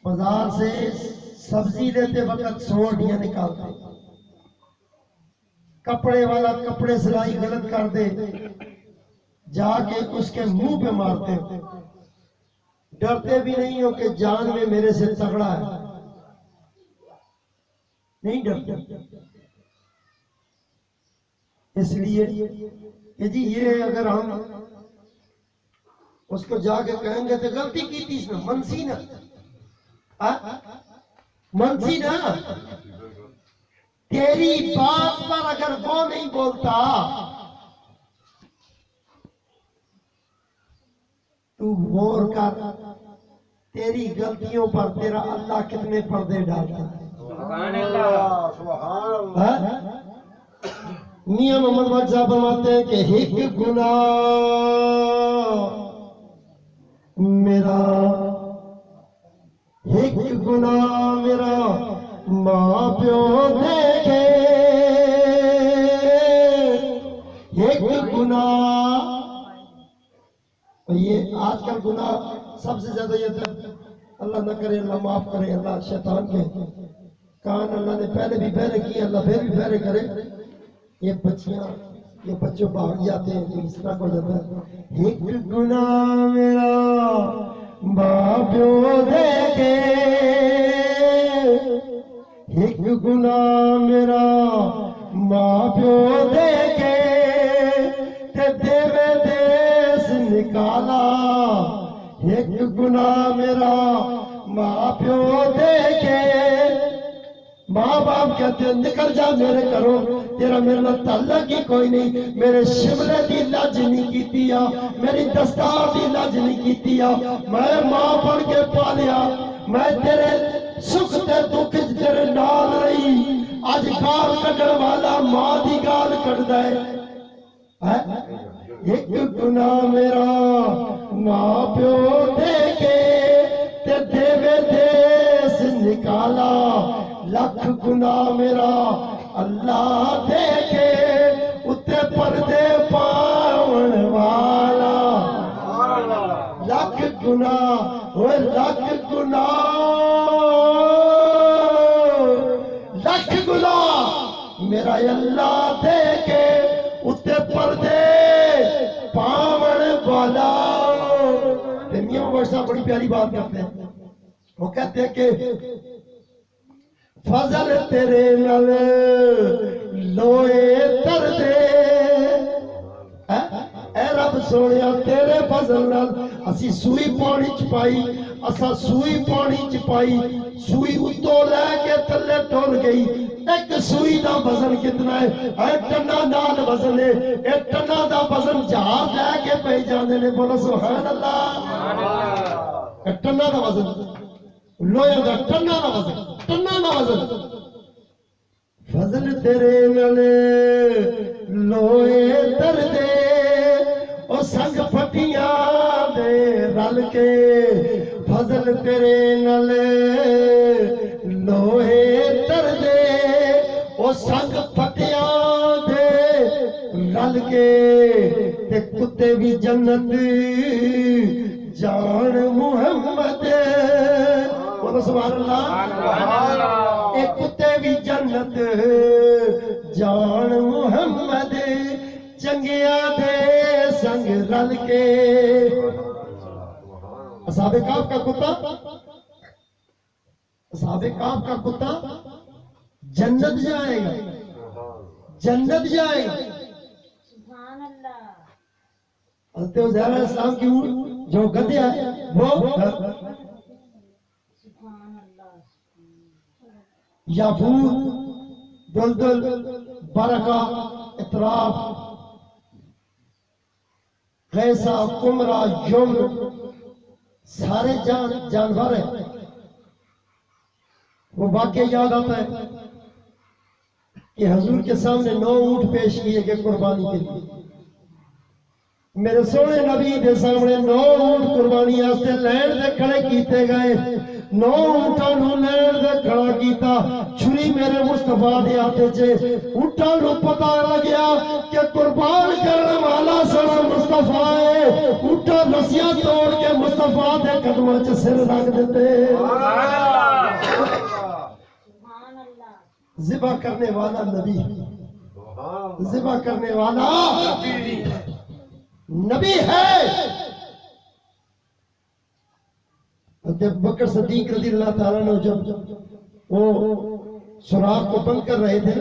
बाजार से सब्जी लेते वक्त 100 हड्डियां निकालते, कपड़े वाला कपड़े सिलाई गलत कर दे, जाके उसके मुंह पे मारते हो, डरते भी नहीं हो कि जान में मेरे से तगड़ा है, नहीं डरते। इसलिए कि जी ये अगर हम उसको जाके कहेंगे तो गलती की थी इसने, मनसी ना मनसी ना, तेरी बात पर अगर वो नहीं बोलता, तू गौर कर तेरी गलतियों पर तेरा अल्लाह कितने पर्दे डालता है। मियां मोहम्मद वाज साहब फरमाते हैं कि एक गुनाह मेरा, एक गुनाह मेरा माँ प्यो देखे, एक गुनाह, ये आजकल गुनाह सबसे ज्यादा ये था, अल्लाह ना करे, अल्लाह माफ करे, अल्लाह शैतान के कान अल्लाह ने पहले भी बहरे किए, अल्लाह फिर भी बहरे करे। ये बच्चियां, ये बच्चे भाग जाते हैं, तो इस तरह को जाता है। एक गुनाह मेरा बाप देखे, एक गुनाह मेरा माँ प्यो देखे, ते देवे देश निकाला, एक गुनाह मेरा माँ प्यो देखे। माँ बाप कहते हैं निकल जा मेरे घरों, तेरा मेरे नाल ताल्लुक ही कोई नहीं, मेरे शिमले की लज नहीं कीती, मेरी दस्तार की लज नहीं कीती, मैं मां बन के पालिया, मैं तेरे सुख ते दुख तेरे नाल रही, अज गाल कढ़न वाला मां की गाल कढ़दा है। एक गुनाह मेरा मां प्यो देखे, ते देवे देश निकाला, लख गुनाह मेरा अल्लाह देखे, उत्ते पर्दे पावन वाला, लख गुनाह, वो लख गुनाह, लख गुनाह मेरा अल्लाह देखे, उत्ते पर्दे पावन वाला। मियां मोहम्मद साहब बड़ी प्यारी बात करते हैं, वो कहते हैं कि फजल तेरे नल लोए तर दे, ऐ रब सोनिया तेरे फजल नाल असी सूई पानी च पाई, असा सूई पानी च पाई, सूई उत्तों लैके थल्ले टुर गई, एक सूई का वजन कितना है, टन्ना नाल वजन है, एक टन्ना का वजन जहाज लैके पे जाते ने, बोलो सुभान अल्लाह। टन्ना का वजन, लोहे का टन्ना का वजन, टन्ना का वजन। फजल तेरे नले लोए तर दे, ओ संग फटिया दे रल के, फजल तेरे नले लोहे तर दे, ओ संग फटिया दे रल के, ते कुत्ते भी जन्नत जान मुहम्मद, बोलो सुभान अल्लाह। एक कुत्ते भी जन्नत जान मुहम्मद, चंगिया दे संग रल के। असहाबे काफ का कुत्ता, असहाबे काफ का कुत्ता जन्नत जाएगा, जन्नत जाएगा। सुभान अल्लाह। हज़रत उज़ैर अलैहिस्सलाम की ऊँट जो गधा है वो याफूर, दुलदुल, बरका, इतराफ, कैसा, कुमरा, यम्न, सारे जानवर है। वो वाक्य याद आता है कि हजूर के सामने 9 ऊंट पेश किए गए कुर्बानी के लिए, मेरे सोने नबी के सामने 9 ऊंट कुर्बानी वास्ते लैन दे खड़े किए गए। नौ ऊंटां नूं लैण दे खड़ा कीता छुरी मेरे मुस्तफा दे हाथ च ऊंटां नूं पता लग्या कि कुर्बान करने वाला सारा मुस्तफा है ऊंटां रस्सियां तोड़ के मुस्तफा दे कदमां च सिर रख दिते ज़िबा करने वाला नबी ज़िबा करने वाला नबी है जब बकर सदीक रज़ी अल्लाह ताला ने जब वो सुराख को बंद कर रहे थे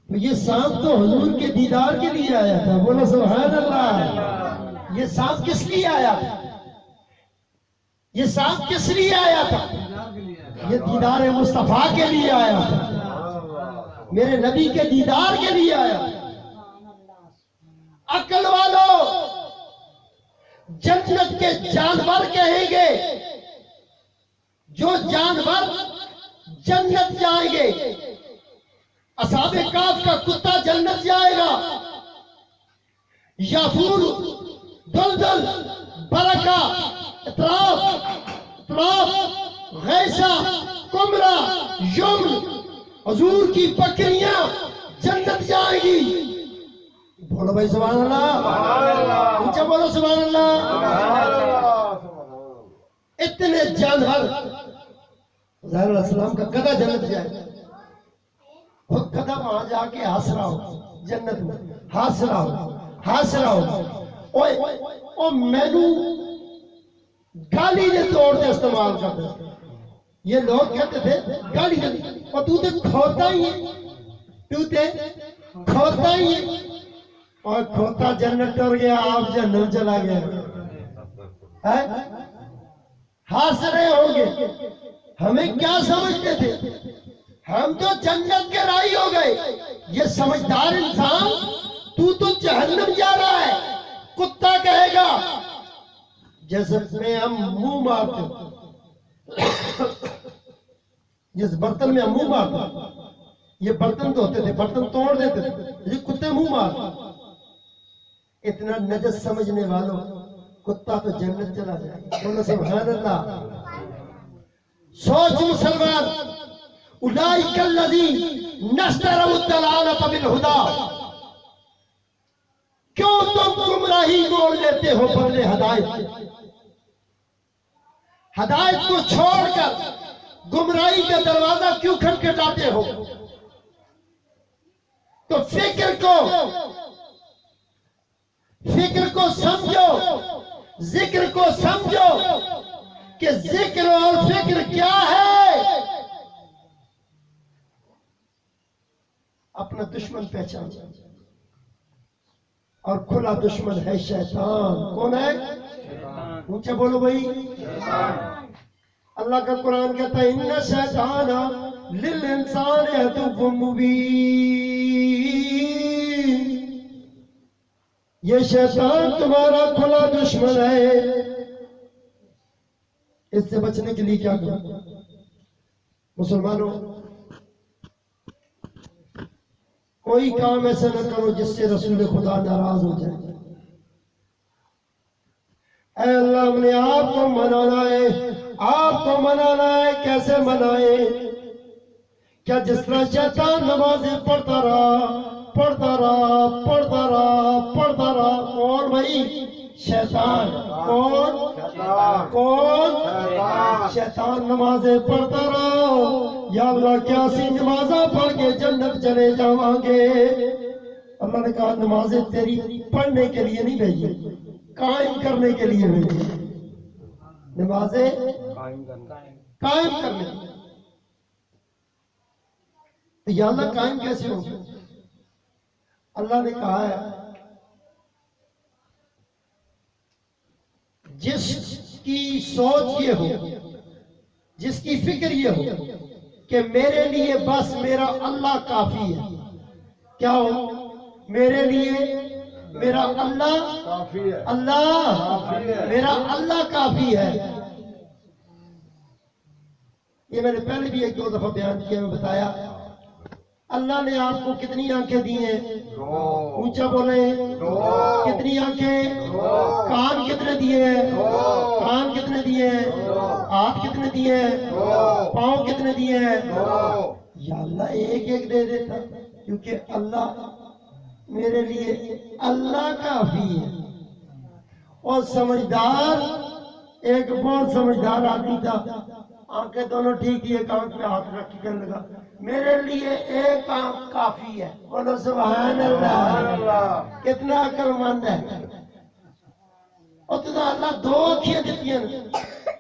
तो ये सांप तो हुजूर के दीदार के लिए आया था बोलो सुभान अल्लाह ये सांप किस लिए आया था ये सांप किस लिए आया था ये दीदार मुस्तफा के लिए आया था मेरे नबी के दीदार के लिए आया अक्ल वालों जन्नत के जानवर कहेंगे जो जानवर जन्नत जाएंगे असहाबे काफ का कुत्ता जन्नत जाएगा याफूर दलदल बरका इतराफ गैसा कुमरा यमन हुजूर की बकरियां जन्नत जाएगी बोलो भाई सुभान अल्लाह ऊंचा बोलो सुभान अल्लाह इतने जानवर सलाम का कदा जन्नत जाएगा वो कदा वहां जाके हंस रहा हो जन्नत में हंस रहा हो ओए ओ मैनू गाली ने तोड़ के इस्तेमाल करते ये लोग कहते थे गाली ने और तू तो खोता ही है और खोता जन्नत टूट गया आप जन्नत चला गया है हंस रहे होंगे हमें क्या समझते थे हम तो जन्नत के राही हो गए ये समझदार इंसान तू तो जहन्नम जा रहा है कुत्ता कहेगा जैसे में हम मुंह मारते जिस बर्तन में हम मुंह मारते ये बर्तन तो होते थे बर्तन तोड़ देते थे ये कुत्ते मुंह मारते इतना नजर समझने वालों कुत्ता तो जन्नत चला जाए बोलो सुभान अल्लाह सोच मुसलमान उलाइकल्लज़ी नश्तरउ दलालत बिल हुदा क्यों तुम गुमराही मोल लेते हो बदले हदायत को छोड़कर गुमराही का दरवाजा क्यों खटखटाते हो तो फिक्र को समझो जिक्र को समझो कि जिक्र और फिक्र क्या है अपना दुश्मन पहचान और खुला दुश्मन है शैतान कौन है ऊंचा बोलो भाई अल्लाह का कुरान कहता है इन्ना शैतान लिल इंसान अदुव्वुम मुबीन ये शैतान तुम्हारा खुला दुश्मन है इससे बचने के लिए क्या करो मुसलमानों कोई काम ऐसा न करो जिससे रसूल खुदा नाराज हो जाए ऐ अल्लाह हमने आपको मनाना है कैसे मनाए क्या जिस तरह शैतान नमाज़ें पढ़ता रहा कौन भाई शैतान कौन शैतान नमाज़ें पढ़ता रहा या अल्लाह क्या सी नमाज़ा पढ़ के जन्नत चले जावांगे अल्लाह ने कहा नमाज़ें तेरी पढ़ने के लिए नहीं भेजी कायम करने के लिए भेजी नमाज़ें कायम करने तो या अल्लाह कायम कैसे होगी अल्लाह ने कहा है जिसकी सोच ये हो जिसकी फिक्र ये हो कि मेरे लिए बस मेरा अल्लाह काफी है क्या हो मेरे लिए मेरा अल्लाह काफी है मेरा अल्लाह काफी है ये मैंने पहले भी एक दो दफा बयान किया मैं बताया अल्लाह ने आपको कितनी आंखें दी हैं? दो। ऊंचा बोले। दो। कितनी आंखें? दो। कान कितने दिए हैं? दो। कान कितने दिए हैं? दो। हाथ कितने दिए हैं? दो। पाँव कितने दिए हैं? दो। या अल्लाह एक एक दे देता, क्योंकि अल्लाह मेरे लिए अल्लाह काफी है। और समझदार, एक बहुत समझदार आदमी था, आंखें दोनों ठीक थी, एक आंख पे हाथ रख के कहने लगा मेरे लिए एक आंख काफी है। बोलो सुभान अल्लाह, कितना अक्लमंद है। और तुझे अल्लाह दो अखियां दी